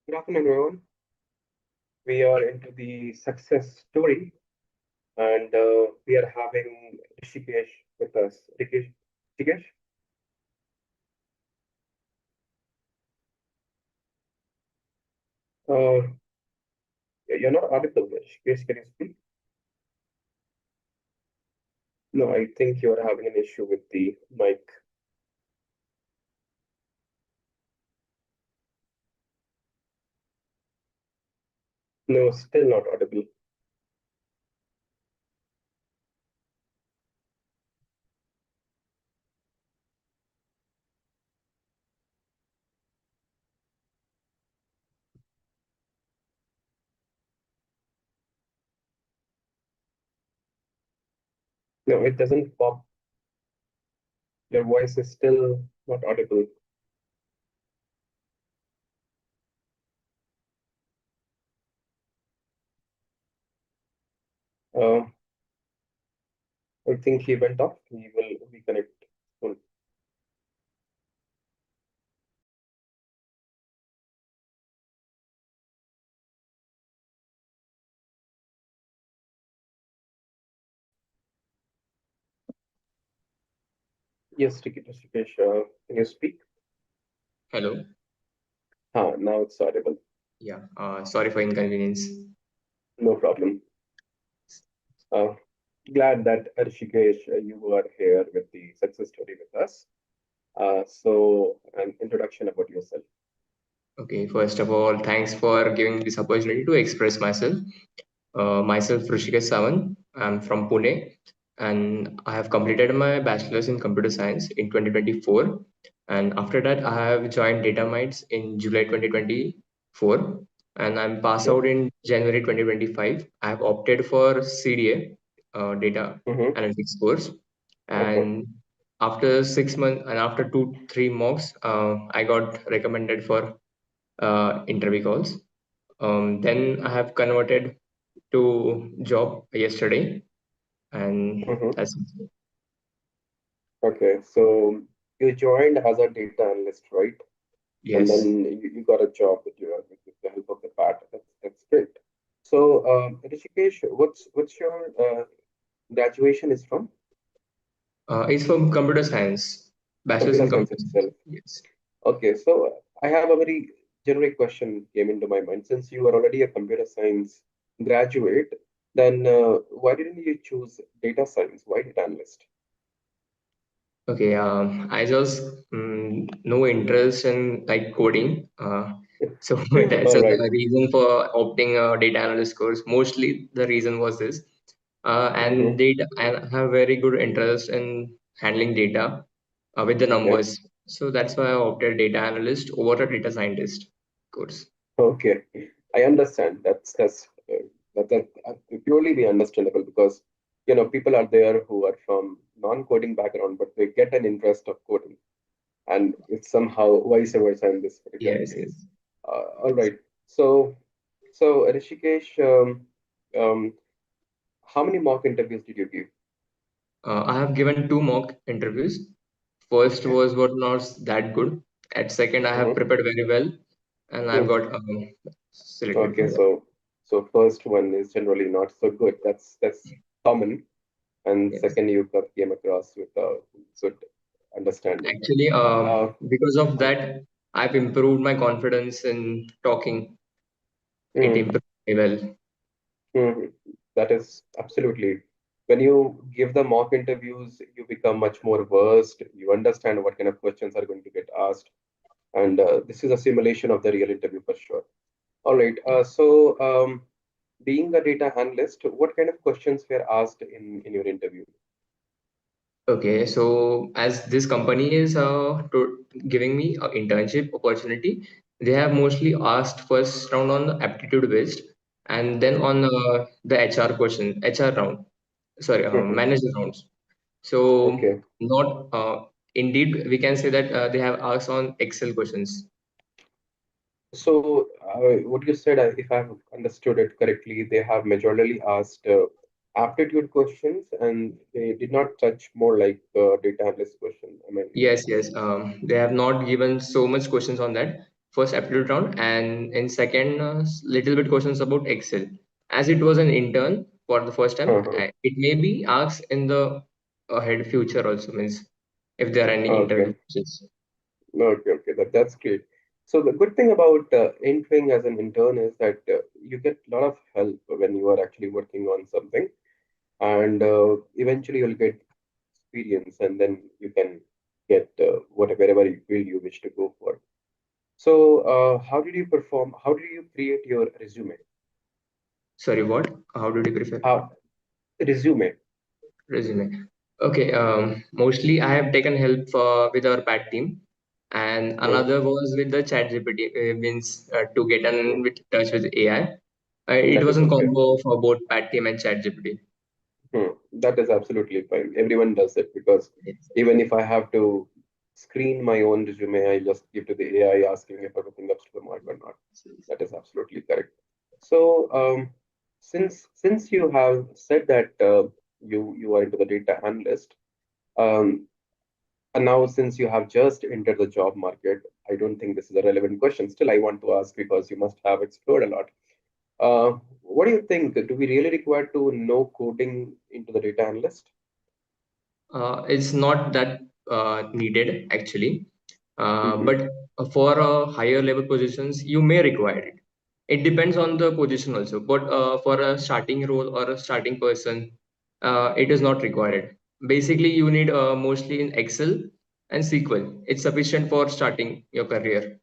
Good afternoon, everyone. We are into the success story, and we are having Rishikesh with us. Rishikesh, uh, you're not audible. Rishikesh, can you speak? No, I think you are having an issue with the mic. No, still not audible. No, it doesn't pop. Your voice is still not audible. Uh, I think he went off. He will reconnect soon. Yes, Rishikesh, can you speak? Hello. Now it's audible. Yeah. Sorry for inconvenience. No problem. Uh, Glad that Rishikesh, you are here with the success story with us. So, an introduction about yourself. Okay. First of all, thanks for giving this opportunity to express myself. Myself, Rushikesh Sawan. I'm from Pune, and I have completed my bachelor's in computer science in 2024. And after that, I have joined DataMites in July 2024, and I'm passed Okay. out in January 2025. I have opted for CDA, Data Mm-hmm. Analytics course, Okay. and after 6 months and after 2-3 mocks, I got recommended for interview calls. Then I have converted to job yesterday, and Mm-hmm. that's it. Okay. So, you joined as a data analyst, right? And Yes. then you got a job with the help of the part. That's great. So, Rishikesh, what's your graduation is from? It's from computer science, bachelor's Computer in science computer science. itself. Yes. Okay. So, I have a very generic question came into my mind. Since you are already a computer science graduate, then why didn't you choose data science? Why data analyst? Okay. I just no interest in like coding. So that's All a right. reason for opting a data analyst course. Mostly the reason was this. And Mm-hmm. data, I have very good interest in handling data with the Okay. numbers. So that's why I opted data analyst over a data scientist course. Okay. I understand. That purely be understandable because people are there who are from non-coding background, but they get an interest of coding, and it's somehow vice versa in this particular Yes, case. yes. All right. So, Rishikesh, um, how many mock interviews did you give? I have given two mock interviews. First Okay. was what not that good. At second, I have Mm-hmm. prepared very well, and I've got selected Okay. for that. So first one is generally not so good. That's common. And Yes. second, came across with a good understanding. Actually, Uh, because of that, I've improved my confidence in talking. It mm, improved very well. mm, that is absolutely. When you give the mock interviews, you become much more versed. You understand what kind of questions are going to get asked, and this is a simulation of the real interview for sure. All right. Being a data analyst, what kind of questions were asked in your interview? Okay, so as this company is giving me an internship opportunity, they have mostly asked first round on the aptitude based, and then Mm-hmm. on the HR question, HR round, sorry, Mm-hmm. manager rounds. So Okay. not indeed we can say that they have asked on Excel questions. So, what you said, if I've understood it correctly, they have majorly asked aptitude questions and they did not touch more like data analyst question. Am I Yes, yes. They have not given so much questions on that. first aptitude round, and in second, little bit questions about Excel. As it was an intern for the first time, Uh-huh. it may be asked in the ahead future also, means if there are any interview Okay. questions. Okay, okay, that's great. So the good thing about entering as an intern is that you get a lot of help when you are actually working on something, and eventually you'll get experience, and then you can get whatever field you wish to go for. So, how did you perform? How did you create your resume? Sorry, what? How did you prefer? How resume? Resume. Okay, mostly I have taken help with our PAT team, and Hmm, another was with the chat GPT, means to get hmm. in with touch with AI. It That was is a okay. combo of both PAT team and chat GPT. That is absolutely fine. Everyone does it because Yes. even if I have to screen my own resume, I just give to the AI asking if everything up to the mark or not. That is absolutely correct. So, since you have said that you are into the data analyst, um, and now since you have just entered the job market, I don't think this is a relevant question. Still, I want to ask because you must have explored a lot. What do you think? Do we really require to know coding into the data analyst? It's not that needed actually, Mm-hmm. but for higher level positions, you may require it. It depends on the position also, but for a starting role or a starting person, it is not required. Basically, you need mostly in Excel and SQL. It's sufficient for starting your career.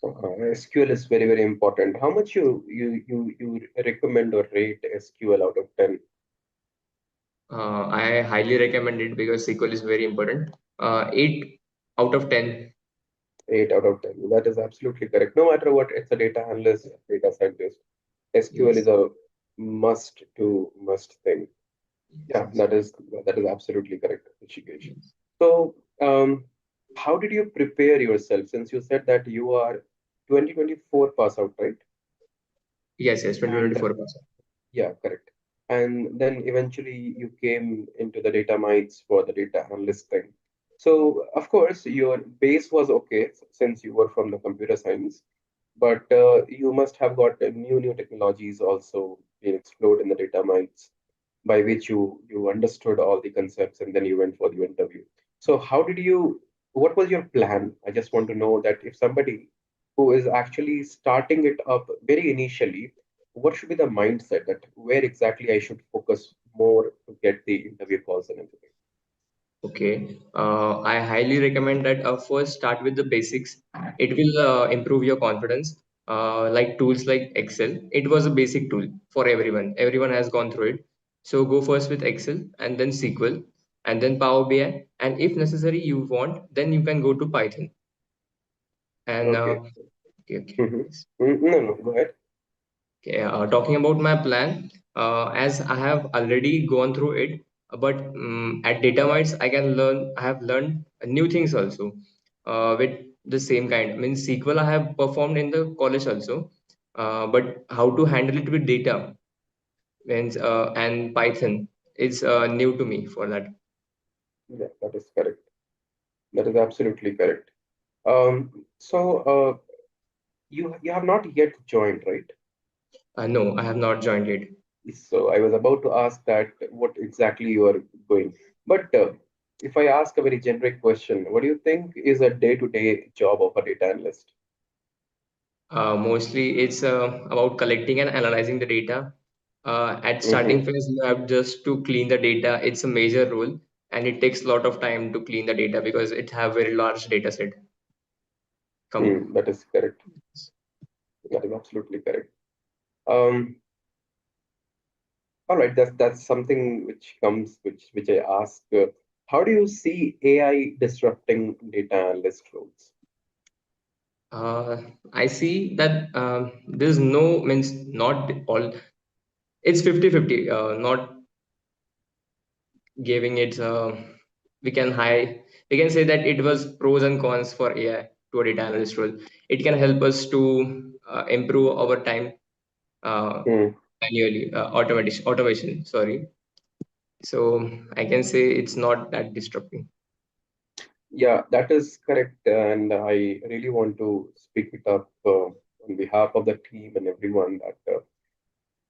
SQL is very, very important. How much you recommend or rate SQL out of 10? I highly recommend it because SQL is very important. 8 out of 10. 8 out of 10. That is absolutely correct. No matter what, it's a data analyst, data scientist. SQL is Yes. a must thing. Yes. Yeah, that is absolutely correct, Rishikesh. Yes. So, how did you prepare yourself? Since you said that you are 2024 pass out, right? Yes, yes, And 2024. yeah, correct. And then eventually you came into the data mites for the data analyst thing. So, of course, your base was okay since you were from the computer science, but you must have got new technologies also being explored in the data mites by which you understood all the concepts and then you went for the interview. So, what was your plan? I just want to know that if somebody who is actually starting it up very initially, what should be the mindset that where exactly I should focus more to get the interview calls and everything? Okay. I highly recommend that first start with the basics. It will improve your confidence. Like tools like Excel, it was a basic tool for everyone. Everyone has gone through it. So go first with Excel and then SQL and then Power BI. And if necessary, you want, then you can go to Python. And Okay. okay, okay. Mm-hmm. No, no, go ahead. Okay, talking about my plan, as I have already gone through it, but at DataMites, I have learned new things also with the same kind. I mean, SQL I have performed in the college also, but how to handle it with data means, and Python is new to me for that. Yeah, that is correct. That is absolutely correct. So you have not yet joined, right? No, I have not joined it. So I was about to ask that what exactly you are going. But if I ask a very generic question, what do you think is a day-to-day job of a data analyst? Mostly it's about collecting and analyzing the data. At starting Mm-hmm. phase, you have just to clean the data. It's a major role, and it takes a lot of time to clean the data because it have very large data set. Come, That is correct. That is absolutely correct. Um, all right, that's something which comes, which I ask. How do you see AI disrupting data analyst roles? uh, I see that there's no means not all. It's 50-50. Not giving it. We can high. We can say that it was pros and cons for AI to a data analyst role. It can help us to improve our time Hmm. manually automation, sorry. So I can say it's not that disrupting. Yeah, that is correct. And I really want to speak it up on behalf of the team and everyone that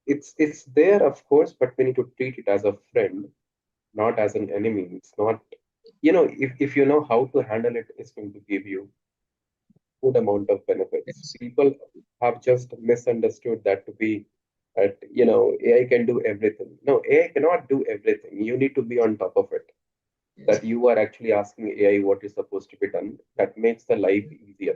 it's there, of course, but we need to treat it as a friend, not as an enemy. It's not, if you know how to handle it, it's going to give you good amount of benefits. Yes. People have just misunderstood that to be that, AI can do everything. No, AI cannot do everything. You need to be on top of it. Yes. That you are actually asking AI what is supposed to be done. That makes the life easier.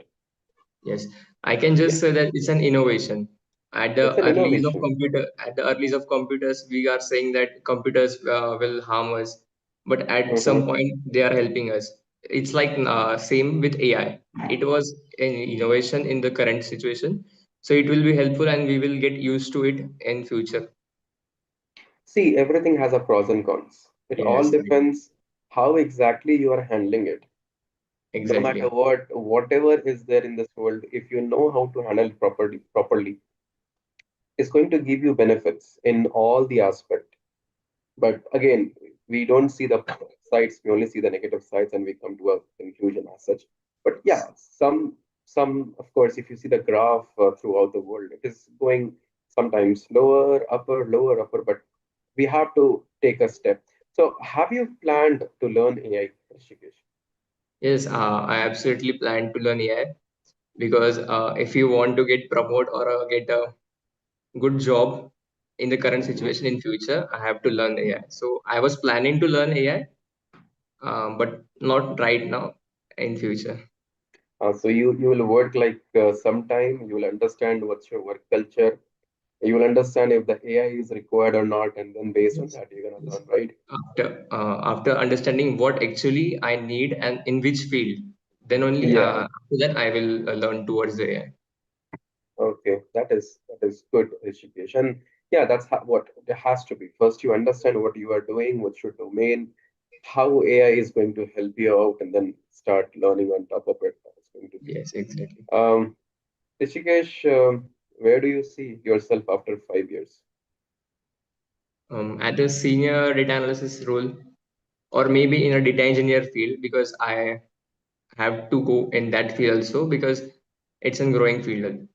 Yes, I can Yeah, just say that it's an innovation. At it's the an earliest of innovation. computers, we are saying that computers will harm us, but at some Hmm. point they are helping us. It's like same with AI. It was an innovation in the current situation, so it will be helpful, and we will get used to it in future. See, everything has a pros and cons. It all Yes, depends how exactly you are handling it. No matter exactly. what, whatever is there in this world, if you know how to handle it properly, it's going to give you benefits in all the aspect. But again, we don't see the positive sides, we only see the negative sides, and we come to a conclusion as such. But yeah, some of course, if you see the graph throughout the world, it is going sometimes lower, upper, but we have to take a step. So, have you planned to learn AI, Rishikesh? Yes, I absolutely plan to learn AI because if you want to get promoted or get a good job in the current Mhm. situation in future, I have to learn AI. So I was planning to learn AI, but not right now, in future. So you will work like sometime you will understand what's your work culture. You will understand if the AI is required or not, and then based on Yes. that, you're gonna Yes. learn, right? After understanding what actually I need and in which field, then only Yeah. after that I will learn towards the AI. Okay. That is good, Rishikesh. And yeah, what it has to be. First, you understand what you are doing, what's your domain, how AI is going to help you out, and then start learning on top of it. That's going to be. Yes, exactly. Rishikesh, where do you see yourself after 5 years? At a senior data analysis role, or maybe in a data engineer field, because I have to go in that field also because it's a growing field.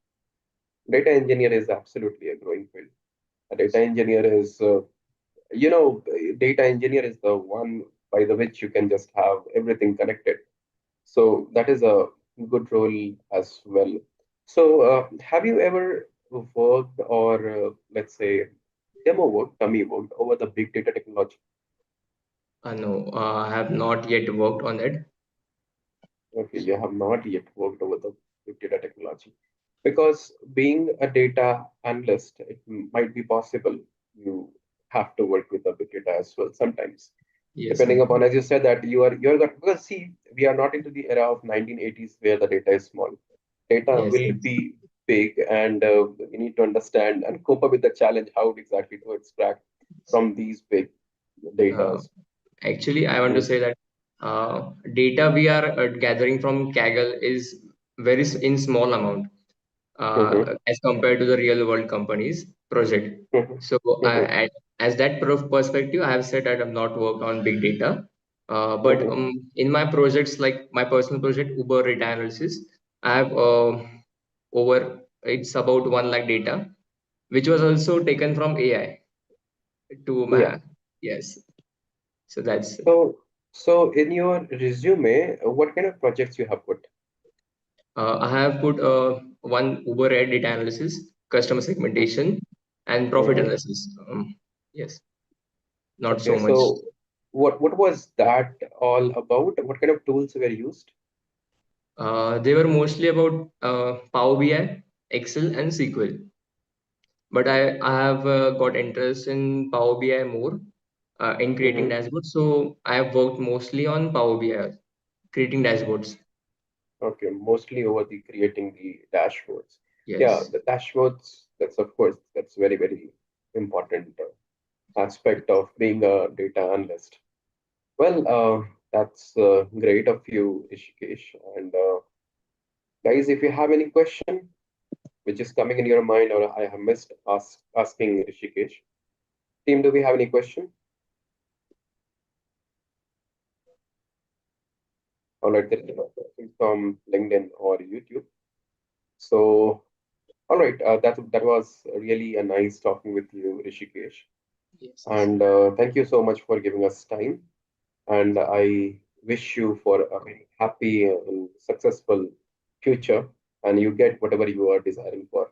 Data engineer is absolutely a growing field. A data engineer is, you know, data engineer is the one by the which you can just have everything connected. So that is a good role as well. So have you ever worked or let's say dummy worked over the big data technology? No, I have not yet worked on that. Okay, you have not yet worked over the big data technology. Because being a data analyst, it might be possible you have to work with the big data as well sometimes. Yes, Depending upon, as you said, that you're going because see, we are not into the era of 1980s where the data is small. Data yes, will be big, and we need to understand and cope up with the challenge how exactly to extract from these big uh, datas. actually, I want to Mm-hmm. say that data we are gathering from Kaggle is in small amount Mm-hmm. as compared to the real world companies project. So, Mm-hmm. as that perspective, I have said that I've not worked on big data. But Mm-hmm. in my projects, like my personal project, Uber data analysis, I have it's about 1 lakh data, which was also taken from AI to Yeah. my, yes. So that's, So in your resume, what kind of projects you have put? I have put one Uber ad data analysis, customer segmentation, and profit Mm-hmm. analysis. Yes, not Okay, so much. so what was that all about? What kind of tools were used? They were mostly about Power BI, Excel, and SQL. But I have got interest in Power BI more in creating Mm-hmm. dashboards. So I have worked mostly on Power BI, creating dashboards. Okay, mostly over the creating the dashboards. Yeah, Yes. the dashboards, that's of course, that's very important aspect of being a data analyst. Well, that's great of you, Rishikesh. And guys, if you have any question which is coming in your mind or I have missed asking Rishikesh, team, do we have any question? All right, there is nothing from LinkedIn or YouTube. So, all right, that was really a nice talking with you, Rishikesh. Yes, yes. And thank you so much for giving us time. And I wish you for a very happy and successful future, and you get whatever you are desiring for.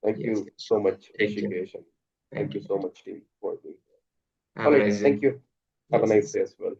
Thank Yes, you so sure. much, Thank you. Rishikesh, and thank Thank you you. so much, team, for being here. All Have a right, nice day. thank you. Have a Yes, nice yes. day as well.